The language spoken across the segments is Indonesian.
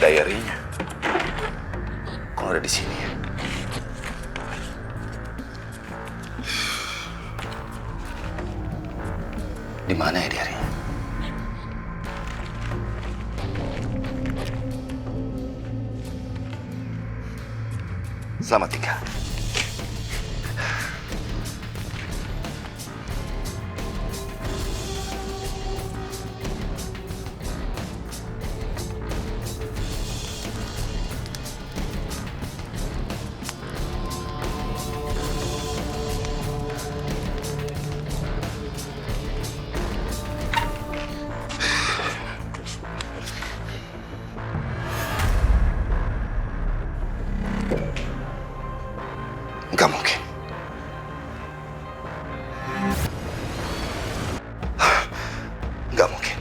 diary-nya. Kok ada di sini ya? Di mana ya diary-nya? Selamat tinggal. Nggak mungkin. Nggak mungkin.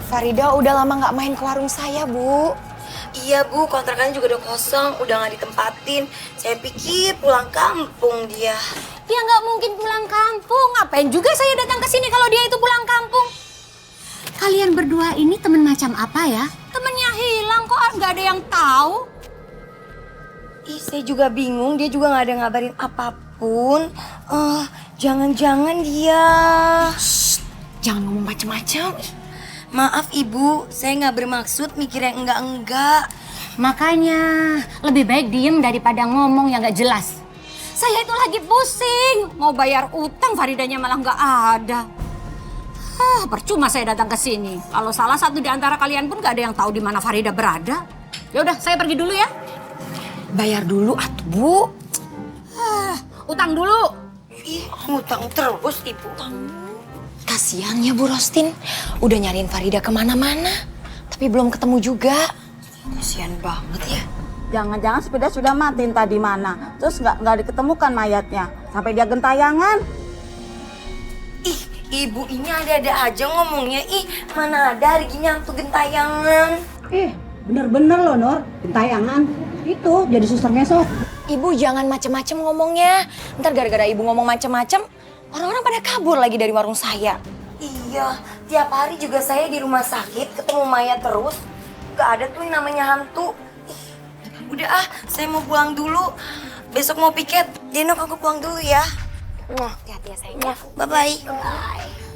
Farida udah lama nggak main ke warung saya, Bu. Iya Bu, kontrakannya juga udah kosong, udah nggak ditempatin. Saya pikir pulang kampung dia. Dia nggak mungkin pulang kampung. Ngapain juga saya datang ke sini kalau dia itu pulang kampung? Kalian berdua ini teman macam apa ya? Temennya hilang kok nggak ada yang tahu. Ih, saya juga bingung, dia juga nggak ada ngabarin apapun. Jangan-jangan dia... Shh, jangan ngomong macem-macem. Maaf Ibu, saya nggak bermaksud mikir yang enggak-enggak. Makanya lebih baik diem daripada ngomong yang nggak jelas. Saya itu lagi pusing, mau bayar utang Faridanya malah nggak ada. Percuma saya datang ke sini. Kalau salah satu di antara kalian pun nggak ada yang tahu di mana Farida berada. Ya udah, saya pergi dulu ya. Bayar dulu atuh, Bu. Utang dulu. Ih, ngutang terus Ibu. Kasihan ya Bu Rostin. Udah nyariin Farida kemana-mana. Tapi belum ketemu juga. Kasihan banget ya. Jangan-jangan sepeda sudah mati entah di mana. Terus nggak diketemukan mayatnya. Sampai dia gentayangan. Ih, Ibu ini ada-ada aja ngomongnya. Ih, mana ada hari gini hantu gentayangan. Bener-bener loh Nur. Gentayangan. Itu jadi suster ngesot. Ibu jangan macem-macem ngomongnya. Ntar gara-gara Ibu ngomong macem-macem, orang-orang pada kabur lagi dari warung saya. Iya, tiap hari juga saya di rumah sakit ketemu mayat terus. Gak ada tuh yang namanya hantu. Ih, udah saya mau pulang dulu. Besok mau piket. Denok aku pulang dulu ya. Hati-hati ya sayang. Bye-bye.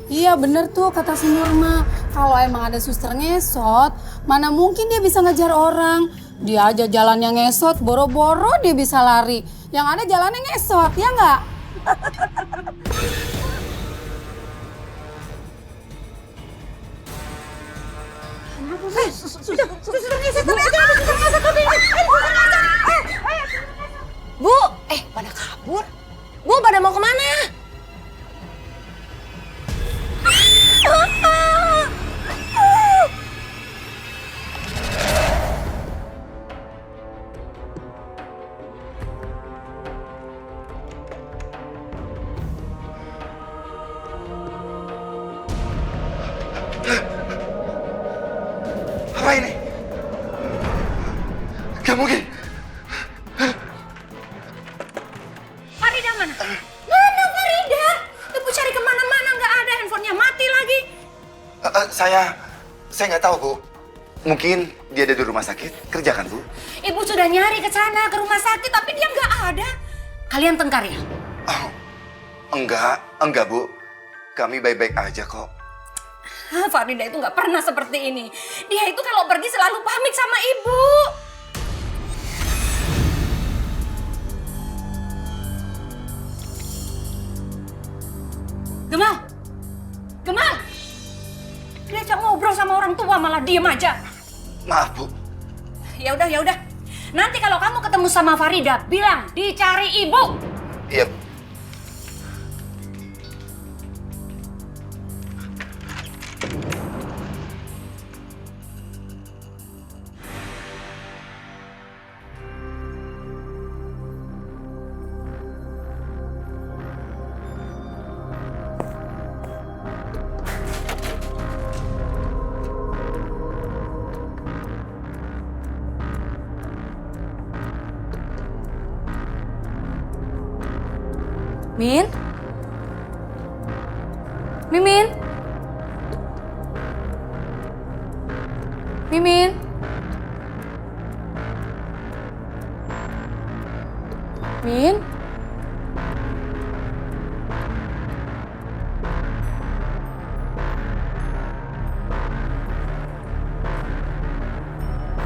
Iya bener tuh kata si Nurma. Kalau emang ada suster ngesot, mana mungkin dia bisa ngejar orang. Dia aja jalannya ngesot, boro-boro dia bisa lari. Yang ada jalannya ngesot, ya nggak? Bu, pada kabur. Bu, pada mau kemana? Apa ini? Gak mungkin. Farida mana? Mana Farida? Ibu cari kemana-mana nggak ada, handphonenya mati lagi. Saya nggak tahu, Bu. Mungkin dia ada di rumah sakit, kerja kan, Bu? Ibu sudah nyari ke sana, ke rumah sakit, tapi dia nggak ada. Kalian tengkar ya? Oh, enggak, Bu. Kami baik-baik aja kok. Farida itu nggak pernah seperti ini. Dia itu kalau pergi selalu pamit sama ibu. Gemal, diajak ngobrol sama orang tua malah diem aja. Maaf, Bu. Ya udah. Nanti kalau kamu ketemu sama Farida, bilang dicari ibu. Iya, Bu. Mimin? Min?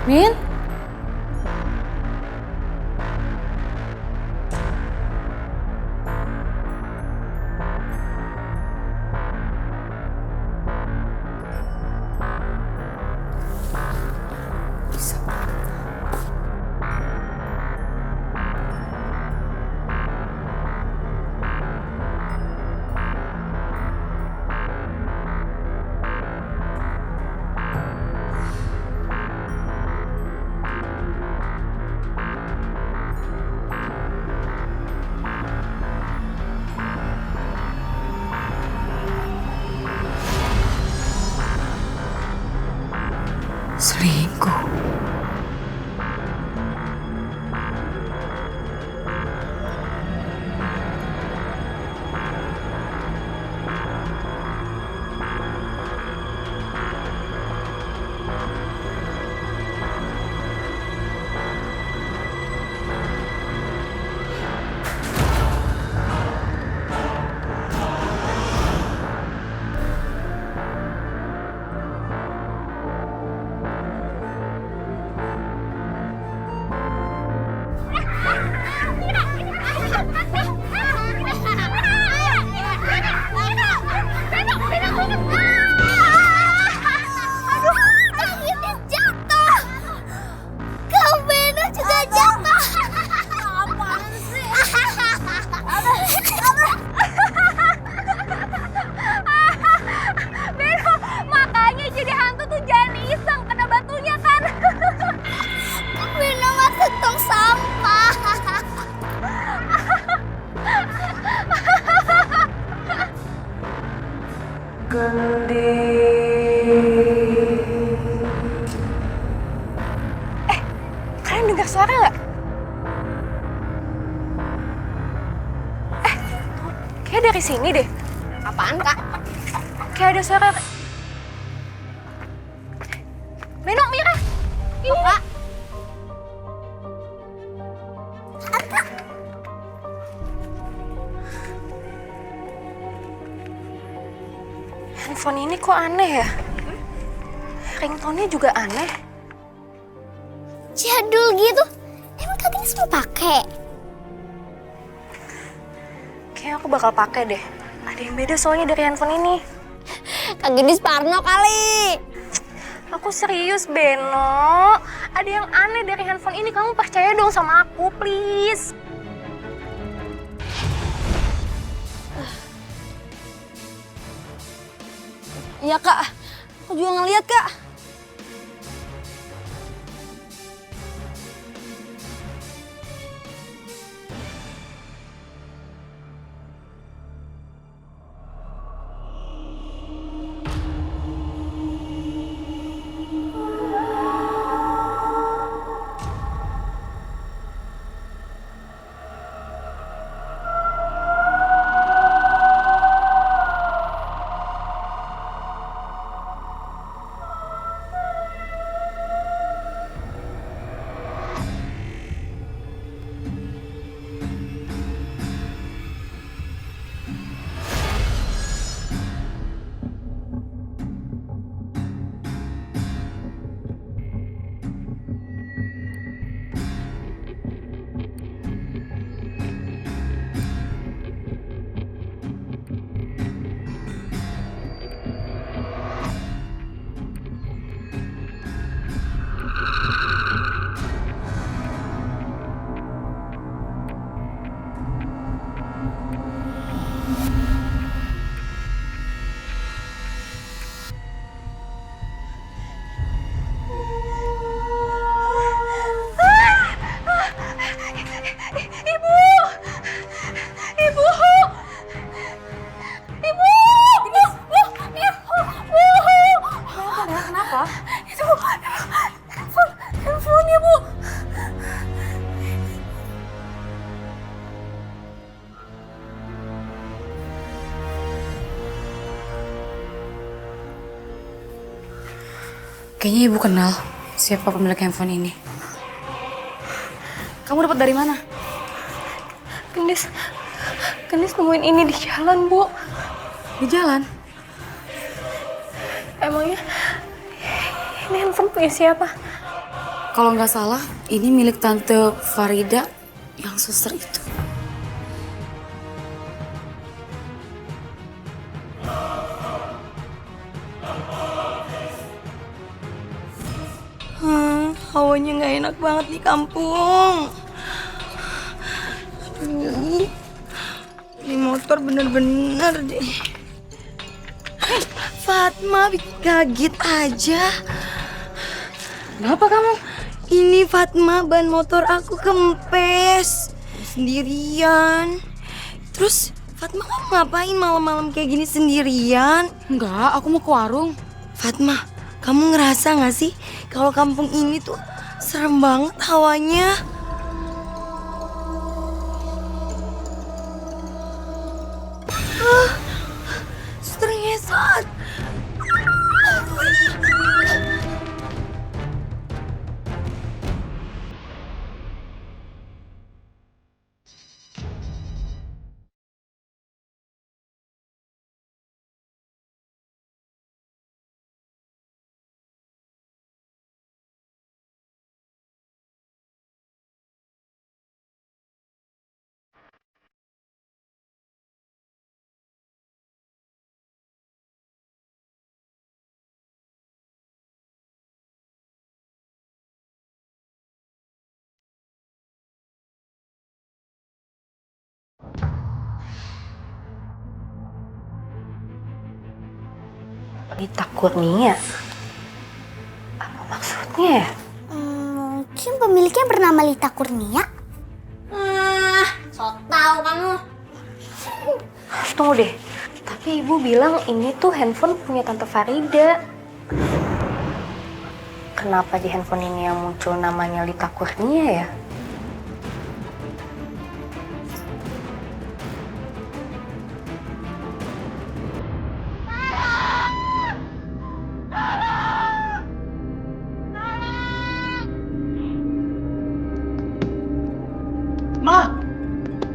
Min? Selingkuh. Kalian dengar suara nggak? Kayak dari sini deh. Apaan, Kak? Kayak ada suara. Beno, Mira. Ini. Kak? Handphone ini kok aneh ya? Ringtone-nya juga aneh. Jadul gitu. Emang Kak Genis mau pakai? Kayaknya aku bakal pakai deh. Ada yang beda soalnya dari handphone ini. Kak Genis parno kali. Aku serius, Beno. Ada yang aneh dari handphone ini. Kamu percaya dong sama aku, please. Iya Kak, aku juga ngeliat Kak. Kayaknya ibu kenal siapa pemilik handphone ini. Kamu dapat dari mana? Gendis nemuin ini di jalan, Bu. Di jalan? Emangnya ini handphone punya siapa? Kalau nggak salah, ini milik Tante Farida yang suster itu. Hawanya nggak enak banget di kampung. Aduh, ini motor bener-bener deh. Fatma bikin kaget aja. Kenapa kamu? Ini Fatma, ban motor aku kempes sendirian. Terus Fatma kamu ngapain malam-malam kayak gini sendirian? Enggak, aku mau ke warung. Fatma, kamu ngerasa gak sih kalau kampung ini tuh serem banget hawanya? Suster ngesot. Lita Kurnia. Apa maksudnya ya? Mungkin pemiliknya bernama Lita Kurnia. Sok tahu kamu. Tunggu deh. Tapi ibu bilang ini tuh handphone punya Tante Farida. Kenapa di handphone ini yang muncul namanya Lita Kurnia ya?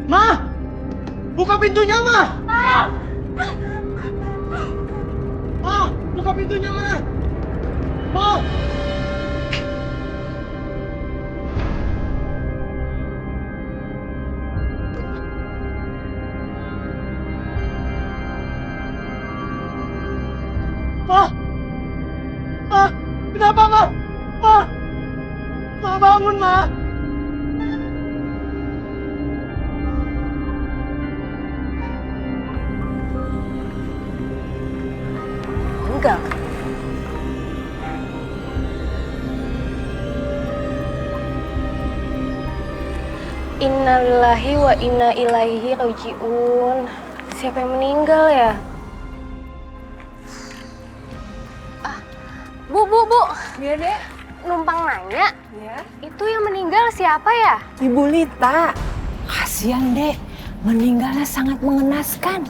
Ma! Buka pintunya, Ma! Ma! Buka pintunya, Ma! Ma! Ma! Ma! Kenapa, Ma? Ma! Ma, bangun, Ma! Enggak. Innalillahi wa inna ilaihi raji'un. Siapa yang meninggal ya? Bu. Iya, Dek. Numpang nanya, Ya. itu yang meninggal siapa ya? Ibu Lita. Kasihan, Dek. Meninggalnya sangat mengenaskan.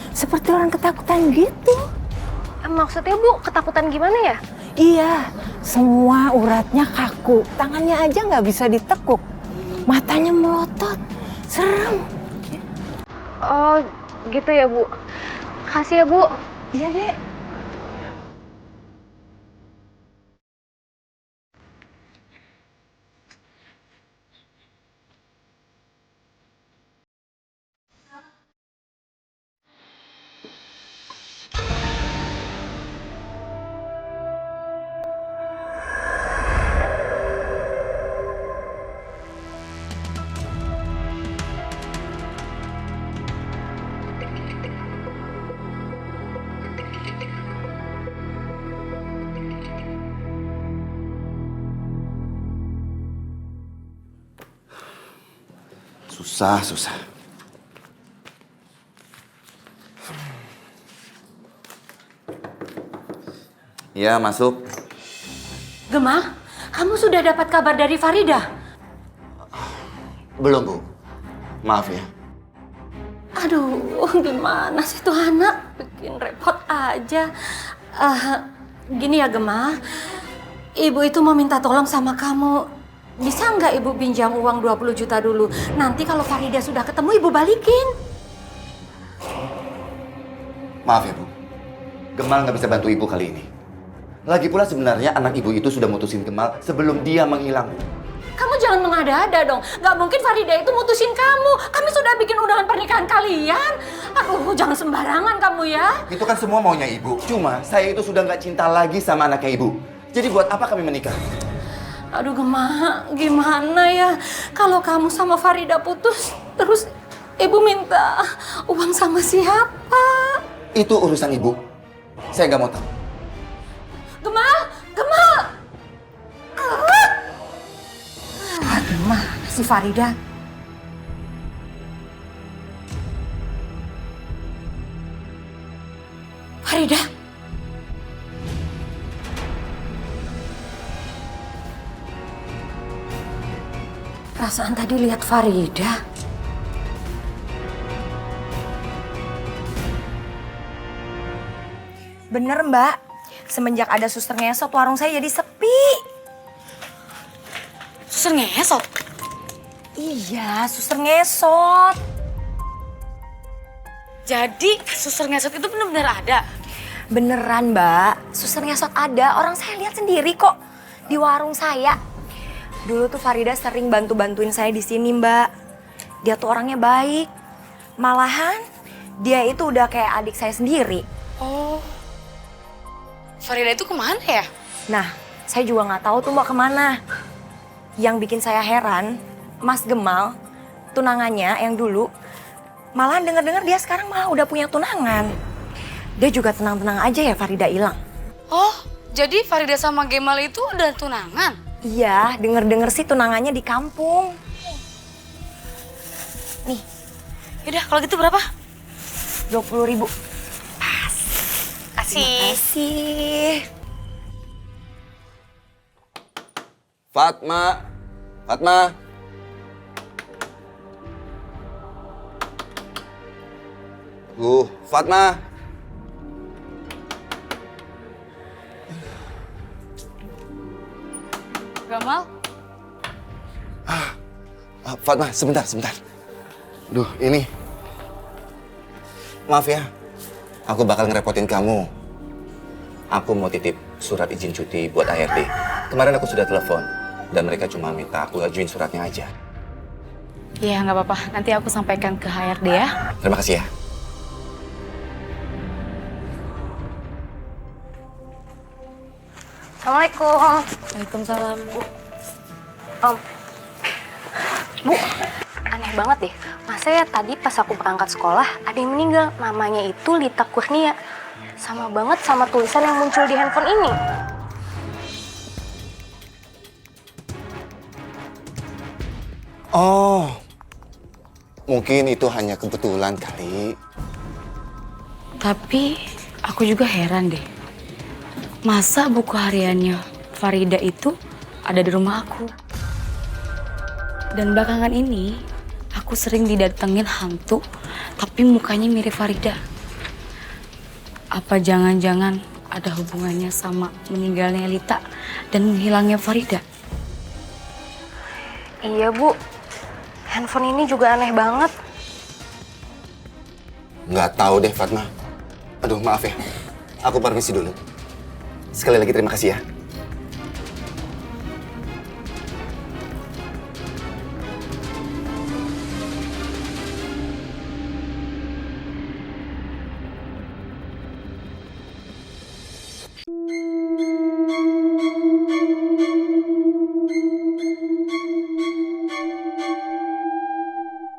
Seperti orang ketakutan gitu. Maksudnya Bu, ketakutan gimana ya? Iya, semua uratnya kaku. Tangannya aja nggak bisa ditekuk. Matanya melotot. Serem. Oh, gitu ya Bu. Kasih ya Bu. Iya, Dek. Susah. Ya, masuk. Gemma, kamu sudah dapat kabar dari Farida? Belum, Bu. Maaf ya. Aduh, gimana sih tuh anak? Bikin repot aja. Gini ya Gemma, ibu itu mau minta tolong sama kamu. Bisa nggak Ibu pinjam uang 20 juta dulu? Nanti kalau Farida sudah ketemu, Ibu balikin. Maaf ya, Bu. Gemal nggak bisa bantu Ibu kali ini. Lagi pula sebenarnya anak Ibu itu sudah mutusin Gemal sebelum dia menghilang. Kamu jangan mengada-ada dong. Nggak mungkin Farida itu mutusin kamu. Kami sudah bikin undangan pernikahan kalian. Aduh, jangan sembarangan kamu ya. Itu kan semua maunya Ibu. Cuma saya itu sudah nggak cinta lagi sama anaknya Ibu. Jadi buat apa kami menikah? Aduh gimana ya kalau kamu sama Farida putus, terus Ibu minta uang sama siapa? Itu urusan Ibu. Saya nggak mau tahu. Gemal! Gimana si Farida? Farida? Perasaan tadi lihat Farida. Bener Mbak, semenjak ada suster ngesot warung saya jadi sepi. Suster ngesot? Iya, suster ngesot. Jadi suster ngesot itu benar-benar ada? Beneran Mbak, suster ngesot ada. Orang saya lihat sendiri kok di warung saya. Dulu tuh Farida sering bantu-bantuin saya di sini Mbak. Dia tuh orangnya baik. Malahan dia itu udah kayak adik saya sendiri. Oh, Farida itu kemana ya? Nah, saya juga nggak tahu tuh Mbak kemana. Yang bikin saya heran, Mas Gemal, tunangannya yang dulu, malahan dengar-dengar dia sekarang malah udah punya tunangan. Dia juga tenang-tenang aja ya Farida hilang. Oh, jadi Farida sama Gemal itu udah tunangan? Iya, denger-denger sih tunangannya di kampung. Nih, yaudah kalau gitu berapa? 20.000. Kasih. Kasih. Fatma. Fatma. Gamal? Fatma, sebentar. Duh, ini. Maaf ya, aku bakal ngerepotin kamu. Aku mau titip surat izin cuti buat ARD. Kemarin aku sudah telepon, dan mereka cuma minta aku ajuin suratnya aja. Iya, nggak apa-apa. Nanti aku sampaikan ke HRD ya. Terima kasih ya. Assalamualaikum. Waalaikumsalam. Bu, aneh banget deh. Masa ya tadi pas aku berangkat sekolah ada yang meninggal. Namanya itu Lita Kurnia. Sama banget sama tulisan yang muncul di handphone ini. Oh, mungkin itu hanya kebetulan kali. Tapi aku juga heran deh. Masa buku hariannya Farida itu ada di rumah aku? Dan belakangan ini aku sering didatengin hantu, tapi mukanya mirip Farida. Apa jangan-jangan ada hubungannya sama meninggalnya Lita dan menghilangnya Farida? Iya Bu, handphone ini juga aneh banget. Nggak tahu deh, Fatma. Aduh, maaf ya. Aku permisi dulu. Sekali lagi terima kasih ya.